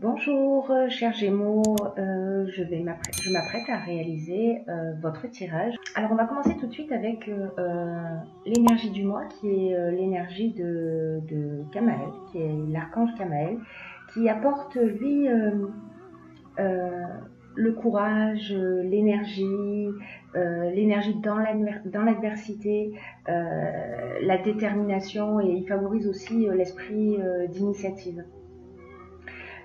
Bonjour, chers Gémeaux, je m'apprête à réaliser votre tirage. Alors on va commencer tout de suite avec l'énergie du mois qui est l'énergie de Kamaël, qui est l'archange Kamaël, qui apporte lui le courage, l'énergie dans l'adversité, la détermination, et il favorise aussi l'esprit d'initiative.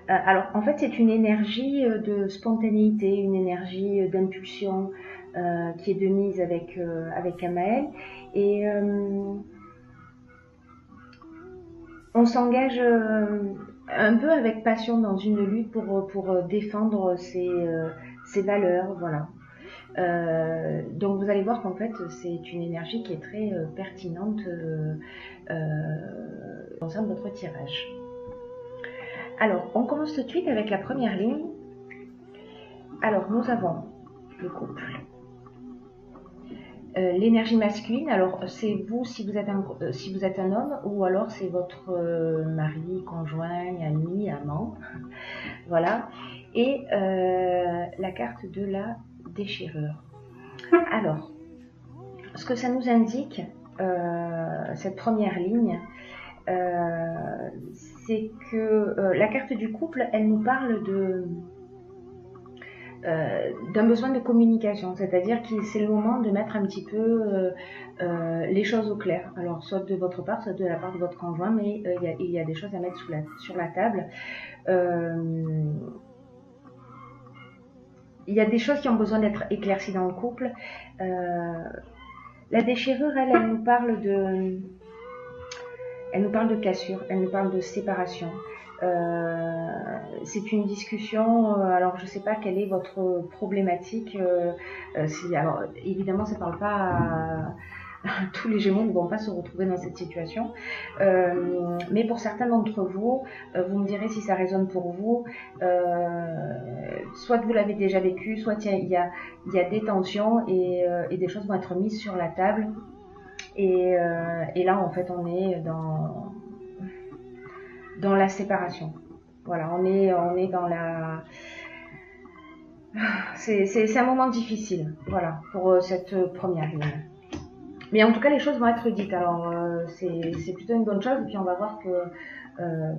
Alors, en fait, c'est une énergie de spontanéité, une énergie d'impulsion qui est de mise avec Kamaël. Et on s'engage un peu avec passion dans une lutte pour défendre ses valeurs, voilà. Donc vous allez voir qu'en fait, c'est une énergie qui est très pertinente concernant votre tirage. Alors, on commence tout de suite avec la première ligne. Alors, nous avons le couple. L'énergie masculine, alors c'est vous si vous êtes un homme, ou alors c'est votre mari, conjoint, ami, amant. Voilà. Et la carte de la déchirure. Alors, ce que ça nous indique, cette première ligne, c'est que la carte du couple, elle nous parle d'un besoin de communication, c'est-à-dire que c'est le moment de mettre un petit peu les choses au clair. Alors, soit de votre part, soit de la part de votre conjoint, mais il y a des choses à mettre sur la table. Il y a des choses qui ont besoin d'être éclaircies dans le couple. La déchirure, elle nous parle de... Elle nous parle de cassure, elle nous parle de séparation. C'est une discussion, alors je ne sais pas quelle est votre problématique. Alors évidemment, ça ne parle pas tous les Gémeaux ne vont pas se retrouver dans cette situation. Mais pour certains d'entre vous, vous me direz si ça résonne pour vous. Soit vous l'avez déjà vécu, soit il y a des tensions et des choses vont être mises sur la table. Et là, en fait, on est dans la séparation. Voilà, on est dans la... C'est un moment difficile, voilà, pour cette première ligne. Mais en tout cas, les choses vont être dites. Alors, c'est plutôt une bonne chose. Et puis, on va voir que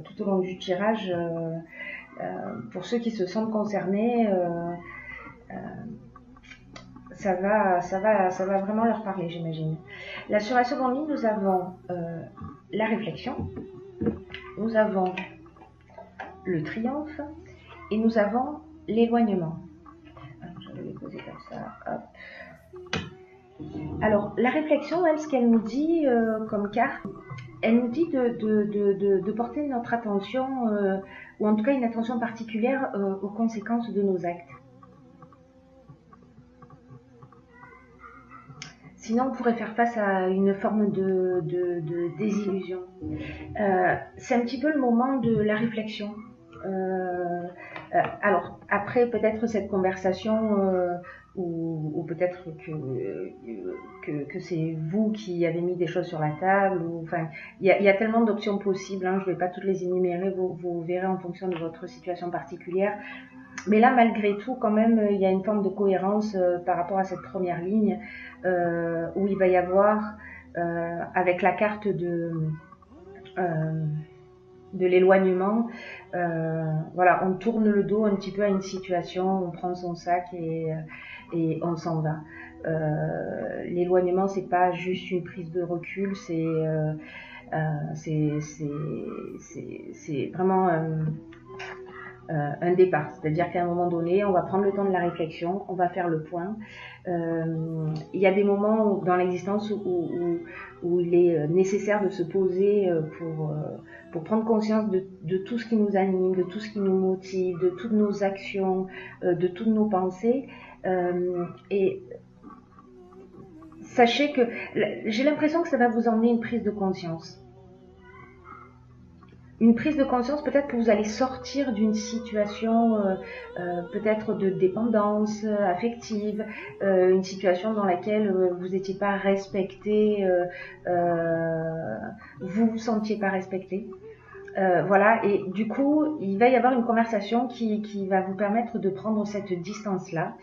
tout au long du tirage, pour ceux qui se sentent concernés, ça va vraiment leur parler, j'imagine. Là, sur la seconde ligne, nous avons la réflexion, nous avons le triomphe et nous avons l'éloignement. Je vais les poser comme ça. Hop. Alors, la réflexion, elle, ce qu'elle nous dit comme carte, elle nous dit de porter notre attention, ou en tout cas une attention particulière aux conséquences de nos actes. Sinon, on pourrait faire face à une forme de désillusion. C'est un petit peu le moment de la réflexion. Alors, après peut-être cette conversation, ou peut-être que c'est vous qui avez mis des choses sur la table. Enfin, il y a tellement d'options possibles, hein, je ne vais pas toutes les énumérer, vous verrez en fonction de votre situation particulière. Mais là, malgré tout, quand même, il y a une forme de cohérence par rapport à cette première ligne, où il va y avoir, avec la carte de l'éloignement, voilà, on tourne le dos un petit peu à une situation, on prend son sac et on s'en va. L'éloignement, c'est pas juste une prise de recul, c'est vraiment un départ, c'est-à-dire qu'à un moment donné, on va prendre le temps de la réflexion, on va faire le point. Il y a des moments dans l'existence où il est nécessaire de se poser pour prendre conscience de tout ce qui nous anime, de tout ce qui nous motive, de toutes nos actions, de toutes nos pensées. Et sachez que j'ai l'impression que ça va vous emmener une prise de conscience. Une prise de conscience peut-être que vous allez sortir d'une situation peut-être de dépendance affective, une situation dans laquelle vous n'étiez pas respecté, vous sentiez pas respecté. Voilà, et du coup, il va y avoir une conversation qui va vous permettre de prendre cette distance-là.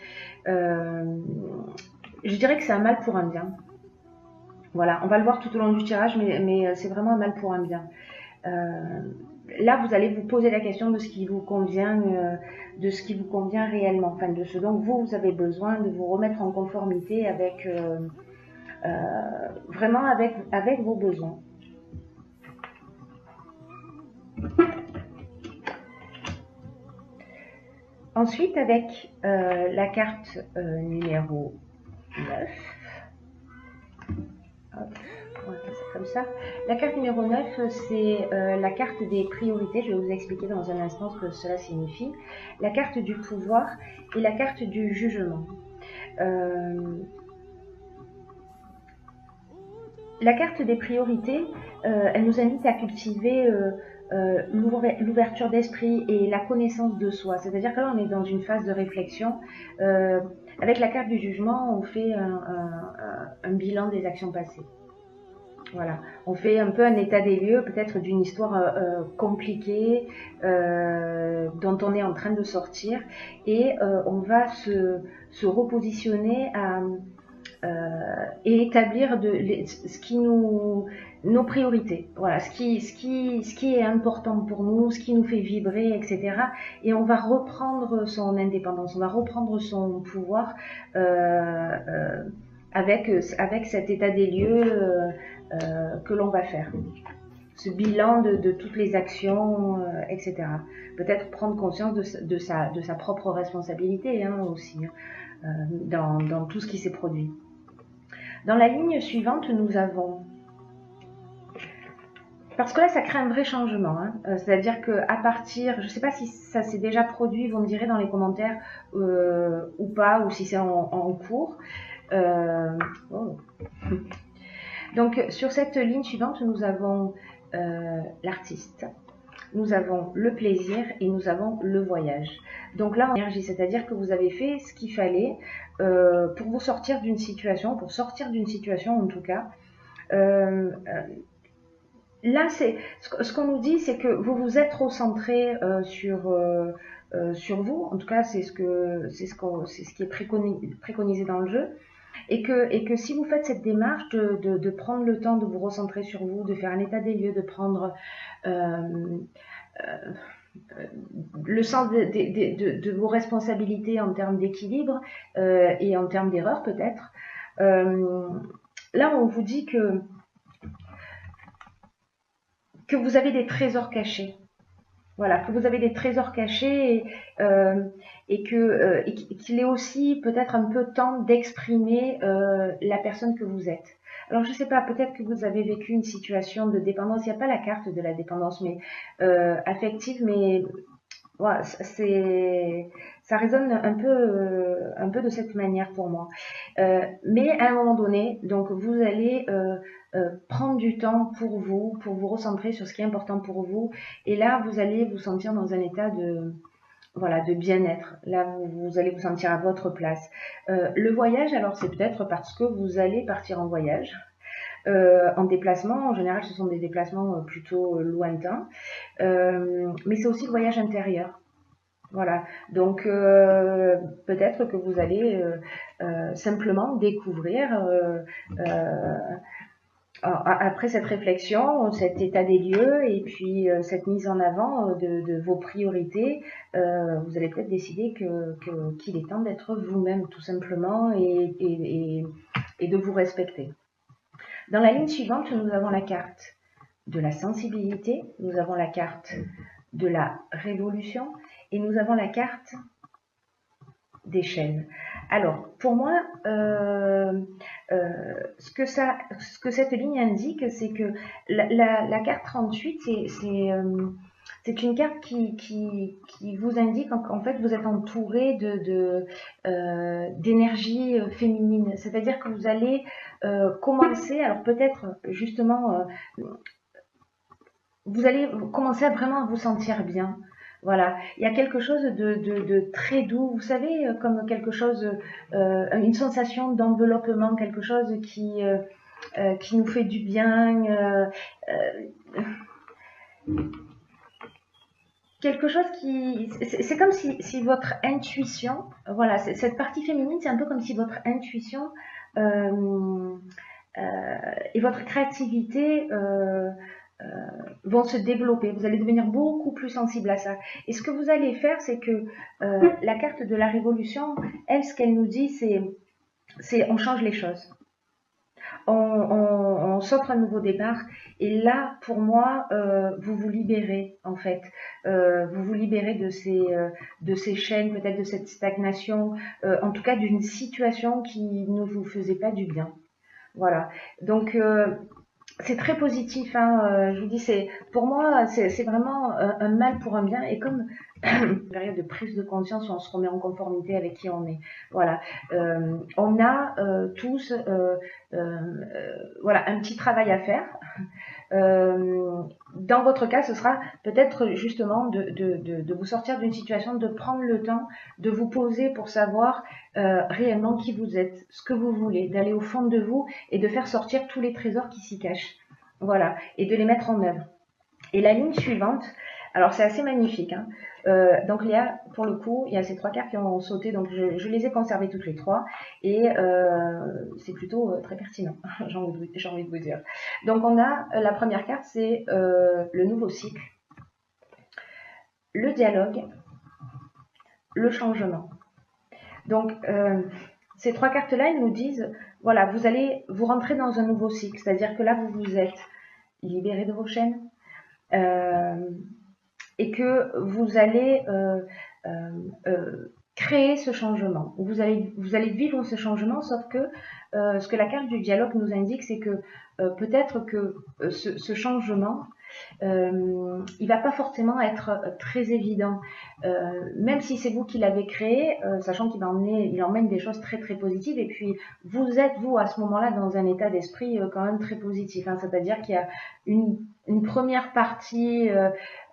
Je dirais que c'est un mal pour un bien. Voilà, on va le voir tout au long du tirage, mais c'est vraiment un mal pour un bien. Là, vous allez vous poser la question de ce qui vous convient, réellement, enfin de ce dont vous avez besoin, de vous remettre en conformité avec vraiment avec vos besoins. Ensuite, avec la carte numéro 9, hop, on va faire ça comme ça. La carte numéro 9, c'est la carte des priorités. Je vais vous expliquer dans un instant ce que cela signifie. La carte du pouvoir et la carte du jugement. La carte des priorités, elle nous invite à cultiver l'ouverture d'esprit et la connaissance de soi. C'est-à-dire que là, on est dans une phase de réflexion. Avec la carte du jugement, on fait un bilan des actions passées. Voilà, on fait un peu un état des lieux, peut-être d'une histoire compliquée dont on est en train de sortir, et on va se repositionner et établir nos priorités, voilà, ce qui est important pour nous, ce qui nous fait vibrer, etc. Et on va reprendre son indépendance, on va reprendre son pouvoir avec cet état des lieux que l'on va faire. Ce bilan de toutes les actions, etc. Peut-être prendre conscience de sa propre responsabilité aussi, dans tout ce qui s'est produit. Dans la ligne suivante, nous avons... Parce que là, ça crée un vrai changement. C'est-à-dire qu'à partir... Je ne sais pas si ça s'est déjà produit, vous me direz dans les commentaires ou pas, ou si c'est en cours. Oh. Donc, sur cette ligne suivante, nous avons l'artiste, nous avons le plaisir et nous avons le voyage. Donc là, en énergie, c'est-à-dire que vous avez fait ce qu'il fallait pour vous sortir d'une situation, en tout cas. Là, ce qu'on nous dit, c'est que vous vous êtes recentré sur vous. En tout cas, c'est ce qui est préconisé dans le jeu. Et que si vous faites cette démarche de prendre le temps de vous recentrer sur vous, de faire un état des lieux, de prendre le sens de vos responsabilités en termes d'équilibre et en termes d'erreur peut-être, là on vous dit que vous avez des trésors cachés. Voilà, que vous avez des trésors cachés et qu'il est aussi peut-être un peu temps d'exprimer la personne que vous êtes. Alors je ne sais pas, peut-être que vous avez vécu une situation de dépendance, il n'y a pas la carte de la dépendance mais affective, mais voilà, ça résonne un peu de cette manière pour moi. Mais à un moment donné, donc vous allez prendre du temps pour vous recentrer sur ce qui est important pour vous. Et là, vous allez vous sentir dans un état de bien-être. Là, vous allez vous sentir à votre place. Le voyage, alors c'est peut-être parce que vous allez partir en voyage. En déplacement, en général, ce sont des déplacements plutôt lointains. Mais c'est aussi le voyage intérieur. Voilà, donc peut-être que vous allez simplement découvrir après cette réflexion, cet état des lieux et puis cette mise en avant de vos priorités, vous allez peut-être décider qu'il est temps d'être vous-même tout simplement et de vous respecter. Dans la ligne suivante, nous avons la carte de la sensibilité, nous avons la carte de la révolution et nous avons la carte des chaînes. Alors, pour moi, ce que cette ligne indique, c'est que la carte 38, c'est une carte qui vous indique qu'en fait, vous êtes entouré d'énergie féminine. C'est-à-dire que vous allez commencer, alors peut-être justement, vous allez commencer à vraiment vous sentir bien. Voilà, il y a quelque chose de très doux, vous savez, comme quelque chose, une sensation d'enveloppement, quelque chose qui nous fait du bien. quelque chose qui... C'est comme si votre intuition, voilà, cette partie féminine, c'est un peu comme si votre intuition euh, et votre créativité euh, vont se développer. Vous allez devenir beaucoup plus sensible à ça. Et ce que vous allez faire, c'est que la carte de la révolution, elle, ce qu'elle nous dit, c'est on change les choses. On s'offre un nouveau départ. Et là, pour moi, vous vous libérez, en fait. Vous vous libérez de ces chaînes, peut-être de cette stagnation, en tout cas d'une situation qui ne vous faisait pas du bien. Voilà. Donc, c'est très positif, hein, je vous dis, pour moi, c'est vraiment un mal pour un bien. Et comme une période de prise de conscience où on se remet en conformité avec qui on est. Voilà. On a tous voilà, un petit travail à faire. Dans votre cas, ce sera peut-être justement de vous sortir d'une situation, de prendre le temps de vous poser pour savoir réellement qui vous êtes, ce que vous voulez, d'aller au fond de vous et de faire sortir tous les trésors qui s'y cachent. Voilà, et de les mettre en œuvre. Et la ligne suivante, alors c'est assez magnifique, hein. Donc Léa, pour le coup, il y a ces trois cartes qui ont sauté, donc je les ai conservées toutes les trois, et c'est plutôt très pertinent, j'ai envie de vous dire. Donc on a la première carte, c'est le nouveau cycle, le dialogue, le changement. Donc ces trois cartes-là, elles nous disent, voilà, vous allez vous rentrer dans un nouveau cycle, c'est-à-dire que là, vous vous êtes libéré de vos chaînes, et que vous allez créer ce changement. Vous allez vivre ce changement, sauf que ce que la carte du dialogue nous indique, c'est que peut-être que ce changement, il va pas forcément être très évident, même si c'est vous qui l'avez créé, sachant il emmène des choses très très positives. Et puis vous êtes vous à ce moment-là dans un état d'esprit quand même très positif, hein, c'est-à-dire qu'il y a une première partie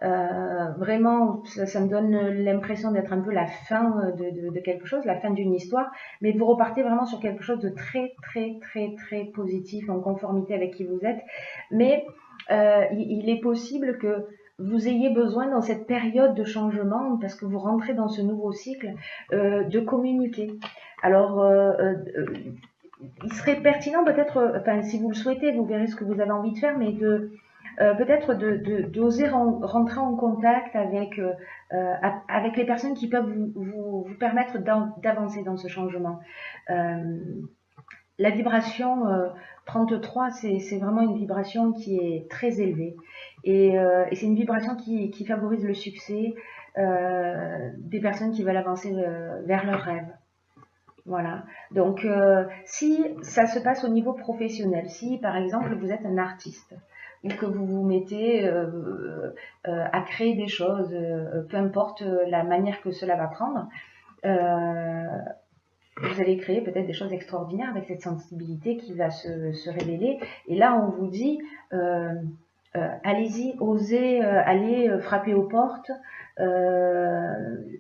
vraiment, ça me donne l'impression d'être un peu la fin de quelque chose, la fin d'une histoire, mais vous repartez vraiment sur quelque chose de très très très très positif, en conformité avec qui vous êtes. Mais il est possible que vous ayez besoin dans cette période de changement, parce que vous rentrez dans ce nouveau cycle, de communiquer. Alors, il serait pertinent peut-être, enfin si vous le souhaitez, vous verrez ce que vous avez envie de faire, mais peut-être d'oser rentrer en contact avec les personnes qui peuvent vous permettre d'avancer dans ce changement. La vibration 33, c'est vraiment une vibration qui est très élevée. Et c'est une vibration qui favorise le succès des personnes qui veulent avancer vers leurs rêves. Voilà. Donc, si ça se passe au niveau professionnel, si par exemple vous êtes un artiste ou que vous vous mettez à créer des choses, peu importe la manière que cela va prendre, vous allez créer peut-être des choses extraordinaires avec cette sensibilité qui va se révéler. Et là, on vous dit, allez-y, osez aller frapper aux portes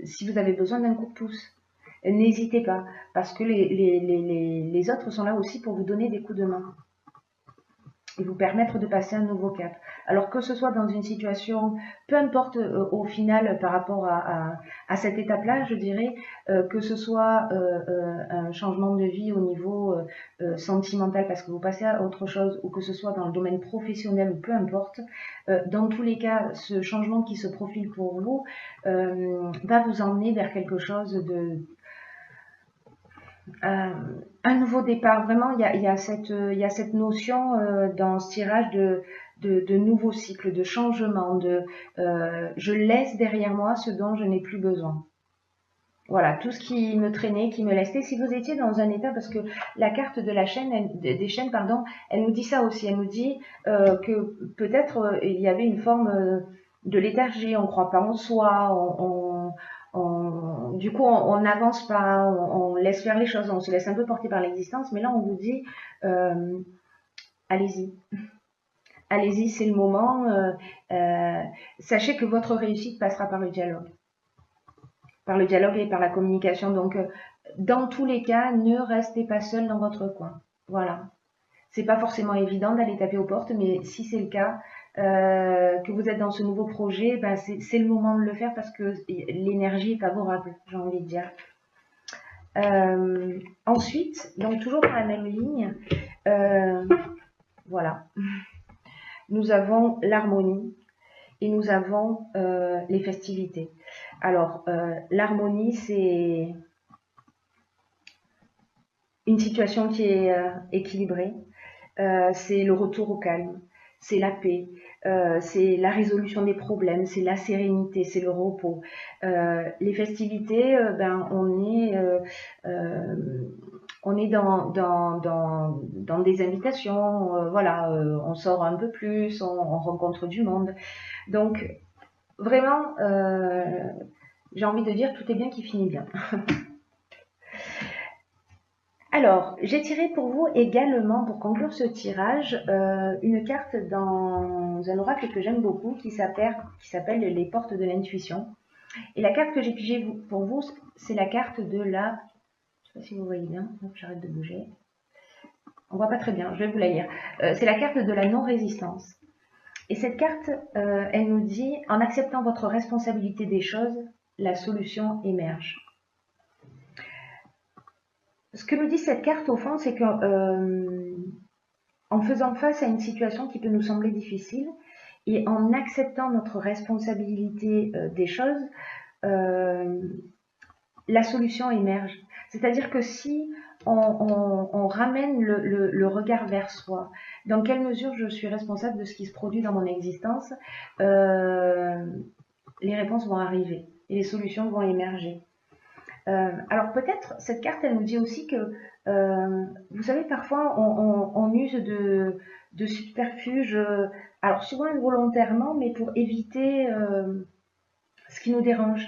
si vous avez besoin d'un coup de pouce. N'hésitez pas, parce que les autres sont là aussi pour vous donner des coups de main et vous permettre de passer un nouveau cap. Alors que ce soit dans une situation, peu importe au final par rapport à cette étape-là, je dirais, que ce soit un changement de vie au niveau sentimental parce que vous passez à autre chose, ou que ce soit dans le domaine professionnel, ou peu importe, dans tous les cas, ce changement qui se profile pour vous va vous emmener vers quelque chose de un nouveau départ. Vraiment, il y a cette notion dans ce tirage de nouveau cycle, de changement, je laisse derrière moi ce dont je n'ai plus besoin. Voilà, tout ce qui me traînait, qui me laissait. Si vous étiez dans un état, parce que la carte de la chaîne, des chaînes, pardon, elle nous dit ça aussi. Elle nous dit que peut-être il y avait une forme de léthargie, on ne croit pas en soi, du coup, on n'avance pas, on laisse faire les choses, on se laisse un peu porter par l'existence. Mais là, on vous dit, allez-y. Allez-y, c'est le moment. Sachez que votre réussite passera par le dialogue. Par le dialogue et par la communication. Donc, dans tous les cas, ne restez pas seul dans votre coin. Voilà. C'est pas forcément évident d'aller taper aux portes, mais si c'est le cas, que vous êtes dans ce nouveau projet, ben c'est le moment de le faire parce que l'énergie est favorable, j'ai envie de dire. Ensuite, donc toujours dans la même ligne, voilà, nous avons l'harmonie et nous avons les festivités. Alors, l'harmonie, c'est une situation qui est équilibrée, c'est le retour au calme, c'est la paix, c'est la résolution des problèmes, c'est la sérénité, c'est le repos. Les festivités, ben, on est dans des invitations, voilà, on sort un peu plus, on rencontre du monde. Donc, vraiment, j'ai envie de dire, tout est bien qui finit bien. Alors, j'ai tiré pour vous également, pour conclure ce tirage, une carte dans un oracle que j'aime beaucoup qui s'appelle les portes de l'intuition. Et la carte que j'ai pigée pour vous, c'est la carte de la... Je ne sais pas si vous voyez bien, j'arrête de bouger. On voit pas très bien, je vais vous la lire. C'est la carte de la non-résistance. Et cette carte, elle nous dit, en acceptant votre responsabilité des choses, la solution émerge. Ce que nous dit cette carte, au fond, c'est que en faisant face à une situation qui peut nous sembler difficile et en acceptant notre responsabilité des choses, la solution émerge. C'est-à-dire que si on ramène le regard vers soi, dans quelle mesure je suis responsable de ce qui se produit dans mon existence, les réponses vont arriver et les solutions vont émerger. Alors peut-être cette carte elle nous dit aussi que vous savez parfois on use de subterfuges, alors souvent involontairement mais pour éviter ce qui nous dérange.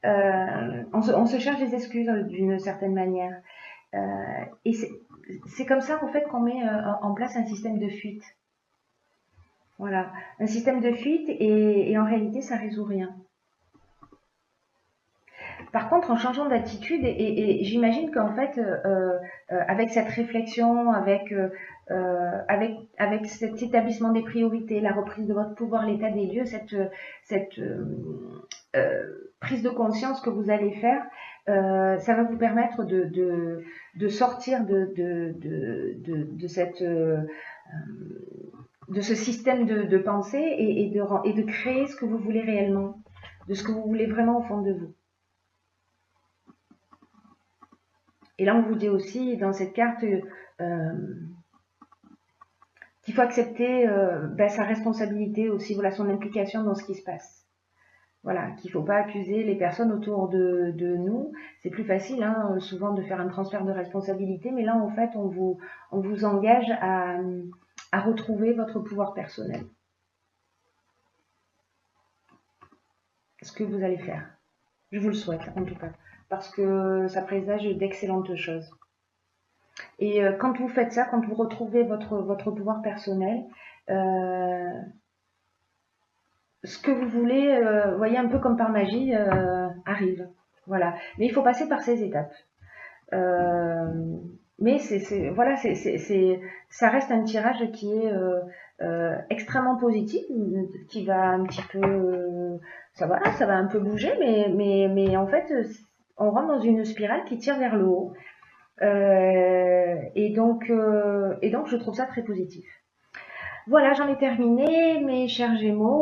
On se cherche des excuses d'une certaine manière et c'est comme ça en fait qu'on met en place un système de fuite. Voilà, un système de fuite et en réalité ça résout rien. Par contre, en changeant d'attitude, et j'imagine qu'en fait, avec cette réflexion, avec cet établissement des priorités, la reprise de votre pouvoir, l'état des lieux, cette prise de conscience que vous allez faire, ça va vous permettre de sortir de ce système de pensée et de créer ce que vous voulez réellement, de ce que vous voulez vraiment au fond de vous. Et là, on vous dit aussi dans cette carte qu'il faut accepter sa responsabilité aussi, voilà, son implication dans ce qui se passe. Voilà, qu'il ne faut pas accuser les personnes autour de nous. C'est plus facile, hein, souvent, de faire un transfert de responsabilité, mais là, en fait, on vous engage à retrouver votre pouvoir personnel. Ce que vous allez faire. Je vous le souhaite, en tout cas, parce que ça présage d'excellentes choses. Et quand vous faites ça, quand vous retrouvez votre pouvoir personnel, ce que vous voulez, voyez, un peu comme par magie, arrive. Voilà. Mais il faut passer par ces étapes. Mais voilà, ça reste un tirage qui est extrêmement positif, qui va un petit peu, ça va un peu bouger, mais en fait, on rentre dans une spirale qui tire vers le haut. Et donc, je trouve ça très positif. Voilà, j'en ai terminé, mes chers Gémeaux.